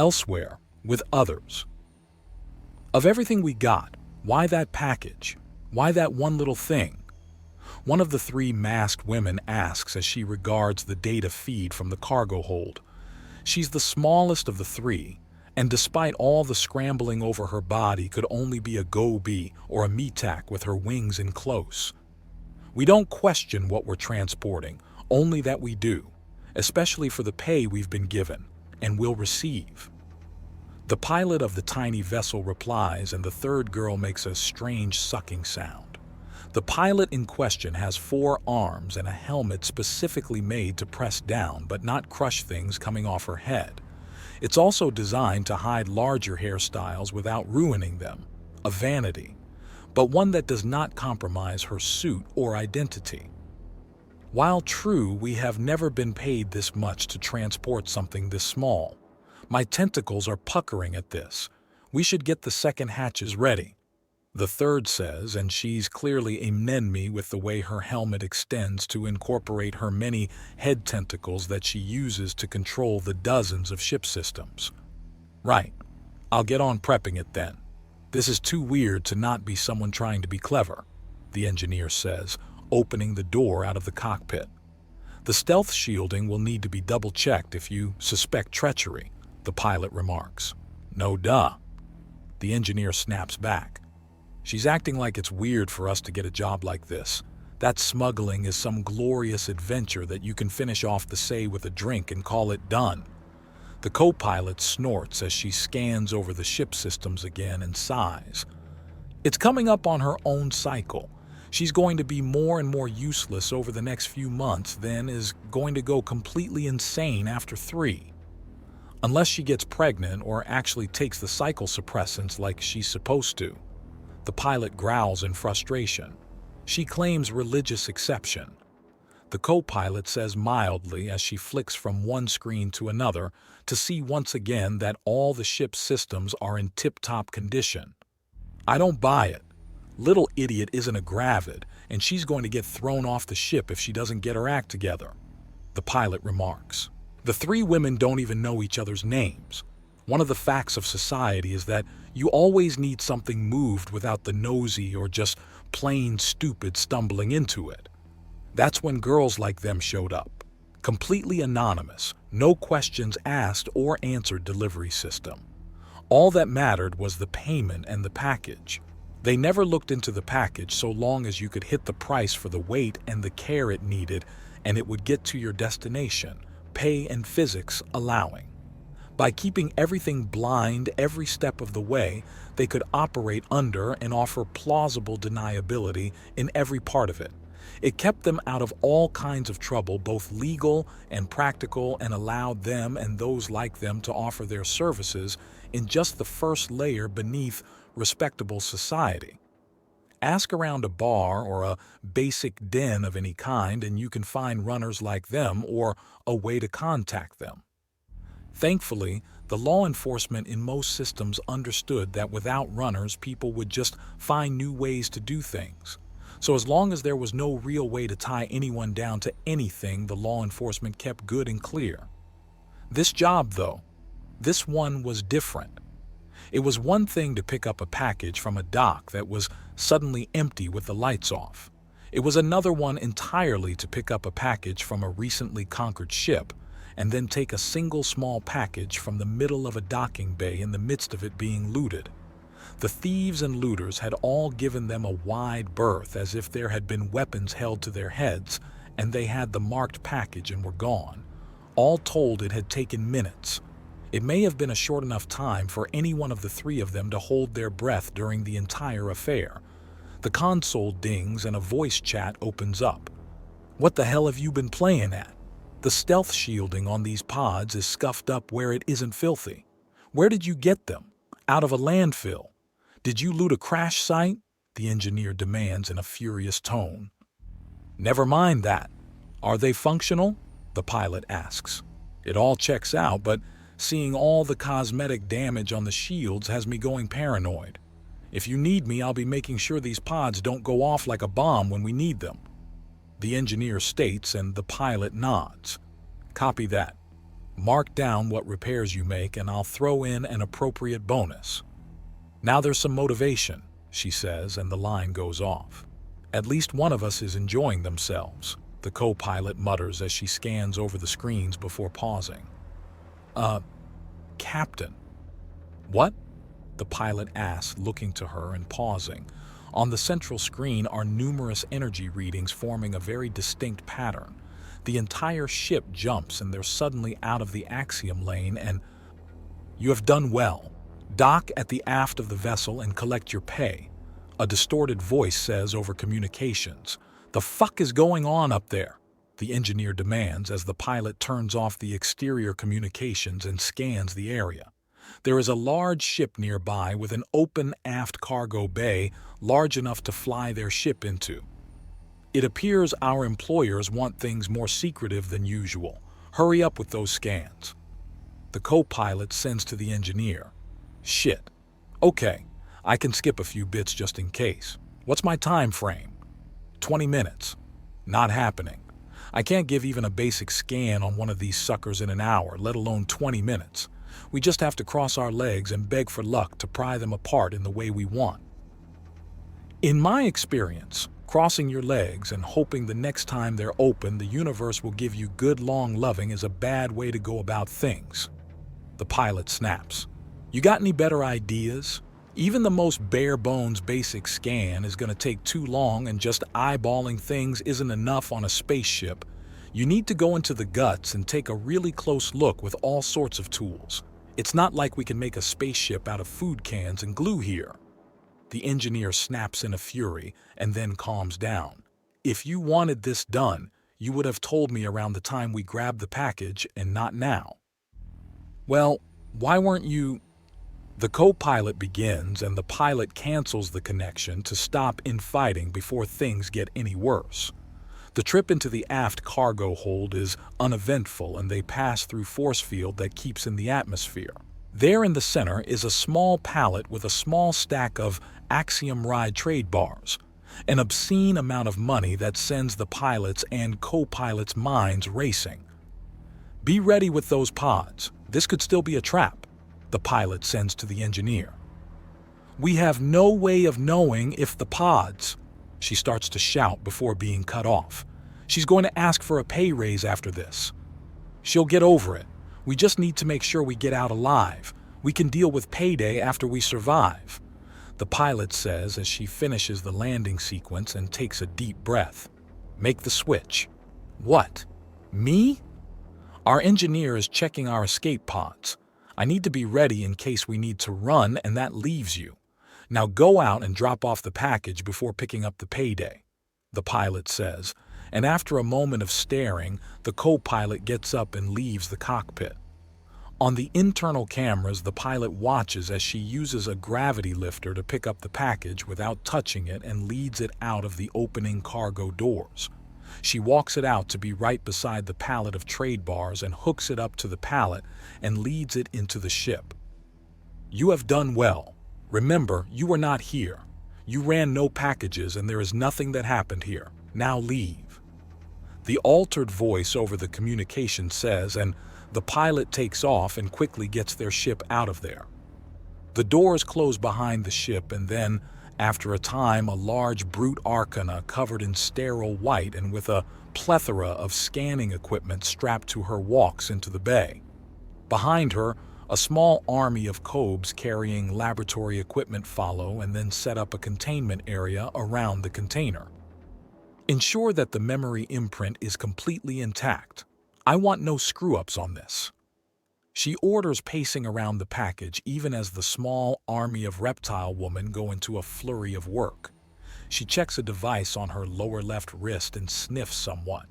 elsewhere, with others. Of everything we got, why that package? Why that one little thing? One of the three masked women asks as she regards the data feed from the cargo hold. She's the smallest of the three, and despite all the scrambling over her body could only be a goby or a metak with her wings in close. We don't question what we're transporting, only that we do, especially for the pay we've been given, and will receive. The pilot of the tiny vessel replies, and the third girl makes a strange sucking sound. The pilot in question has 4 arms and a helmet specifically made to press down but not crush things coming off her head. It's also designed to hide larger hairstyles without ruining them, a vanity, but one that does not compromise her suit or identity. While true, we have never been paid this much to transport something this small. My tentacles are puckering at this. We should get the second hatches ready. The third says, and she's clearly a Nenmi with the way her helmet extends to incorporate her many head tentacles that she uses to control the dozens of ship systems. Right. I'll get on prepping it then. This is too weird to not be someone trying to be clever, the engineer says, opening the door out of the cockpit. The stealth shielding will need to be double-checked if you suspect treachery, the pilot remarks. No duh. The engineer snaps back. She's acting like it's weird for us to get a job like this. That smuggling is some glorious adventure that you can finish off the say with a drink and call it done. The co-pilot snorts as she scans over the ship systems again and sighs. It's coming up on her own cycle. She's going to be more and more useless over the next few months, then is going to go completely insane after 3. Unless she gets pregnant or actually takes the cycle suppressants like she's supposed to. The pilot growls in frustration. She claims religious exception. The co-pilot says mildly as she flicks from one screen to another to see once again that all the ship's systems are in tip-top condition. I don't buy it. Little idiot isn't a gravid, and she's going to get thrown off the ship if she doesn't get her act together, the pilot remarks. The 3 women don't even know each other's names. One of the facts of society is that you always need something moved without the nosy or just plain stupid stumbling into it. That's when girls like them showed up. Completely anonymous, no questions asked or answered delivery system. All that mattered was the payment and the package. They never looked into the package so long as you could hit the price for the weight and the care it needed, and it would get to your destination, pay and physics allowing. By keeping everything blind every step of the way, they could operate under and offer plausible deniability in every part of it. It kept them out of all kinds of trouble, both legal and practical, and allowed them and those like them to offer their services in just the first layer beneath respectable society. Ask around a bar or a basic den of any kind and you can find runners like them or a way to contact them. Thankfully, the law enforcement in most systems understood that without runners, people would just find new ways to do things. So as long as there was no real way to tie anyone down to anything, the law enforcement kept good and clear. This job, though, this one was different. It was one thing to pick up a package from a dock that was suddenly empty with the lights off. It was another one entirely to pick up a package from a recently conquered ship and then take a single small package from the middle of a docking bay in the midst of it being looted. The thieves and looters had all given them a wide berth as if there had been weapons held to their heads, and they had the marked package and were gone. All told, it had taken minutes. It may have been a short enough time for any one of the 3 of them to hold their breath during the entire affair. The console dings and a voice chat opens up. "What the hell have you been playing at? The stealth shielding on these pods is scuffed up where it isn't filthy. Where did you get them? Out of a landfill? Did you loot a crash site?" the engineer demands in a furious tone. "Never mind that. Are they functional?" the pilot asks. "It all checks out, but seeing all the cosmetic damage on the shields has me going paranoid. If you need me, I'll be making sure these pods don't go off like a bomb when we need them," the engineer states, and the pilot nods. "Copy that. Mark down what repairs you make and I'll throw in an appropriate bonus. Now there's some motivation, she says, and the line goes off. At least one of us is enjoying themselves, the co-pilot mutters as she scans over the screens before pausing. Captain. What? The pilot asks, looking to her and pausing. On the central screen are numerous energy readings forming a very distinct pattern. The entire ship jumps and they're suddenly out of the axiom lane and... You have done well. Dock at the aft of the vessel and collect your pay, a distorted voice says over communications. The fuck is going on up there? The engineer demands as the pilot turns off the exterior communications and scans the area. There is a large ship nearby with an open aft cargo bay large enough to fly their ship into. It appears our employers want things more secretive than usual. Hurry up with those scans. The co-pilot sends to the engineer. Shit. Okay, I can skip a few bits just in case. What's my time frame? 20 minutes. Not happening. I can't give even a basic scan on one of these suckers in an hour, let alone 20 minutes. We just have to cross our legs and beg for luck to pry them apart in the way we want. In my experience, crossing your legs and hoping the next time they're open the universe will give you good long loving is a bad way to go about things. The pilot snaps. You got any better ideas? Even the most bare-bones basic scan is going to take too long, and just eyeballing things isn't enough on a spaceship. You need to go into the guts and take a really close look with all sorts of tools. It's not like we can make a spaceship out of food cans and glue here. The engineer snaps in a fury and then calms down. If you wanted this done, you would have told me around the time we grabbed the package and not now. Well, why weren't you... The co-pilot begins and the pilot cancels the connection to stop infighting before things get any worse. The trip into the aft cargo hold is uneventful and they pass through force field that keeps in the atmosphere. There in the center is a small pallet with a small stack of Axiom Ride trade bars, an obscene amount of money that sends the pilots' and co-pilots' minds racing. Be ready with those pods. This could still be a trap, the pilot sends to the engineer. We have no way of knowing if the pods... She starts to shout before being cut off. She's going to ask for a pay raise after this. She'll get over it. We just need to make sure we get out alive. We can deal with payday after we survive, the pilot says as she finishes the landing sequence and takes a deep breath. Make the switch. What? Me? Our engineer is checking our escape pods. I need to be ready in case we need to run, and that leaves you. Now go out and drop off the package before picking up the payday, the pilot says, and after a moment of staring, the co-pilot gets up and leaves the cockpit. On the internal cameras, the pilot watches as she uses a gravity lifter to pick up the package without touching it and leads it out of the opening cargo doors. She walks it out to be right beside the pallet of trade bars and hooks it up to the pallet and leads it into the ship. You have done well. Remember, you were not here. You ran no packages and there is nothing that happened here. Now leave. The altered voice over the communication says, and the pilot takes off and quickly gets their ship out of there. The doors close behind the ship and then, after a time, a large brute arcana covered in sterile white and with a plethora of scanning equipment strapped to her walks into the bay. Behind her, a small army of cobes carrying laboratory equipment follow and then set up a containment area around the container. Ensure that the memory imprint is completely intact. I want no screw-ups on this. She orders, pacing around the package even as the small army of reptile women go into a flurry of work. She checks a device on her lower left wrist and sniffs somewhat.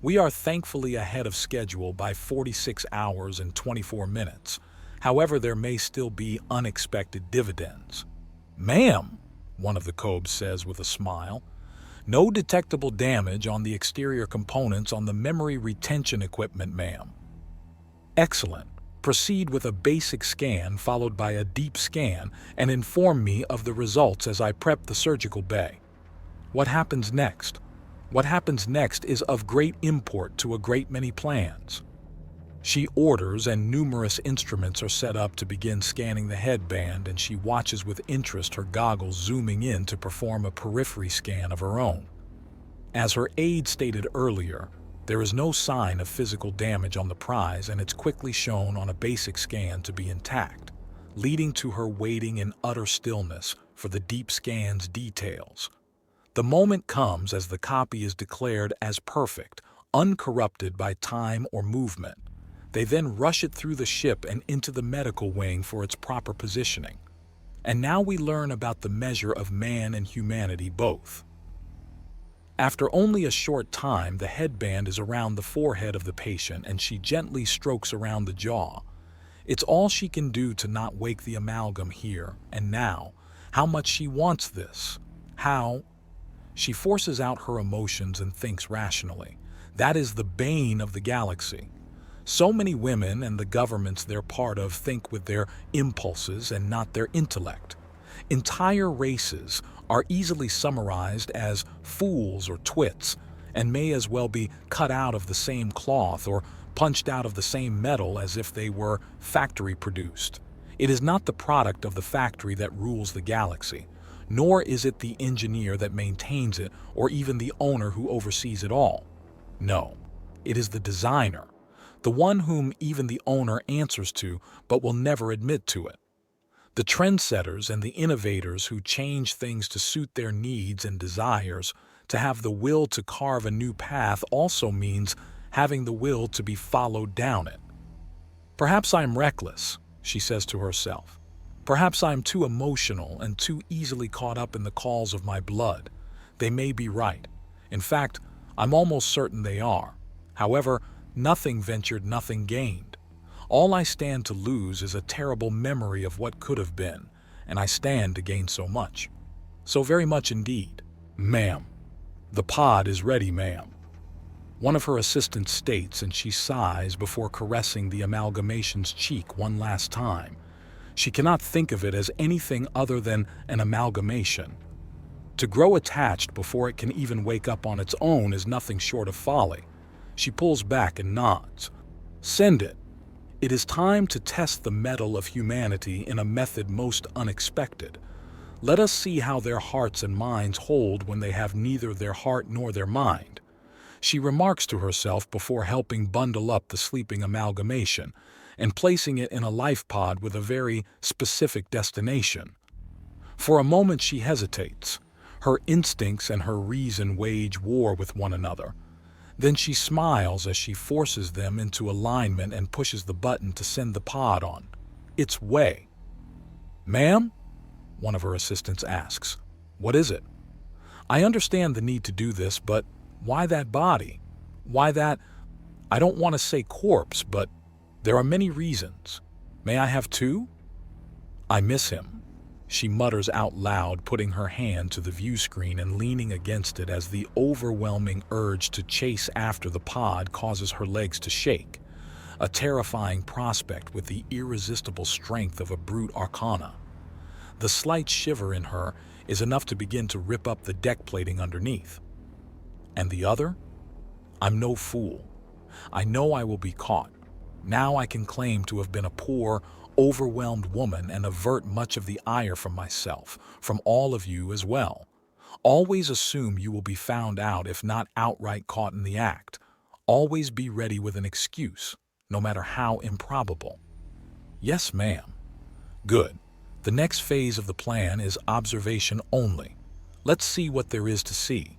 We are thankfully ahead of schedule by 46 hours and 24 minutes. However, there may still be unexpected dividends. Ma'am, one of the cobes says with a smile. No detectable damage on the exterior components on the memory retention equipment, ma'am. Excellent. Proceed with a basic scan followed by a deep scan and inform me of the results as I prep the surgical bay. What happens next? What happens next is of great import to a great many plans. She orders, and numerous instruments are set up to begin scanning the headband, and she watches with interest, her goggles zooming in to perform a periphery scan of her own. As her aide stated earlier, there is no sign of physical damage on the prize, and it's quickly shown on a basic scan to be intact, leading to her waiting in utter stillness for the deep scan's details. The moment comes as the copy is declared as perfect, uncorrupted by time or movement. They then rush it through the ship and into the medical wing for its proper positioning. And now we learn about the measure of man and humanity both. After only a short time, the headband is around the forehead of the patient, and she gently strokes around the jaw. It's all she can do to not wake the amalgam here and now. How much she wants this. How? She forces out her emotions and thinks rationally. That is the bane of the galaxy. So many women and the governments they're part of think with their impulses and not their intellect. Entire races are easily summarized as fools or twits, and may as well be cut out of the same cloth or punched out of the same metal as if they were factory produced. It is not the product of the factory that rules the galaxy, nor is it the engineer that maintains it or even the owner who oversees it all. No, it is the designer, the one whom even the owner answers to but will never admit to it. The trendsetters and the innovators who change things to suit their needs and desires. To have the will to carve a new path also means having the will to be followed down it. Perhaps I'm reckless, she says to herself. Perhaps I'm too emotional and too easily caught up in the calls of my blood. They may be right. In fact, I'm almost certain they are. However, nothing ventured, nothing gained. All I stand to lose is a terrible memory of what could have been, and I stand to gain so much. So very much indeed. Ma'am. The pod is ready, ma'am. One of her assistants states, and she sighs before caressing the amalgamation's cheek one last time. She cannot think of it as anything other than an amalgamation. To grow attached before it can even wake up on its own is nothing short of folly. She pulls back and nods. Send it. It is time to test the mettle of humanity in a method most unexpected. Let us see how their hearts and minds hold when they have neither their heart nor their mind. She remarks to herself before helping bundle up the sleeping amalgamation and placing it in a life pod with a very specific destination. For a moment she hesitates. Her instincts and her reason wage war with one another. Then she smiles as she forces them into alignment and pushes the button to send the pod on its way. Ma'am? One of her assistants asks. What is it? I understand the need to do this, but why that body? Why that, I don't want to say corpse, but there are many reasons. May I have two? I miss him. She mutters out loud, putting her hand to the view screen and leaning against it as the overwhelming urge to chase after the pod causes her legs to shake. A terrifying prospect with the irresistible strength of a brute arcana. The slight shiver in her is enough to begin to rip up the deck plating underneath. And the other? I'm no fool. I know I will be caught. Now I can claim to have been a poor, overwhelmed woman and avert much of the ire from myself, from all of you as well. Always assume you will be found out, if not outright caught in the act. Always be ready with an excuse, no matter how improbable. Yes, ma'am. Good. The next phase of the plan is observation only. Let's see what there is to see.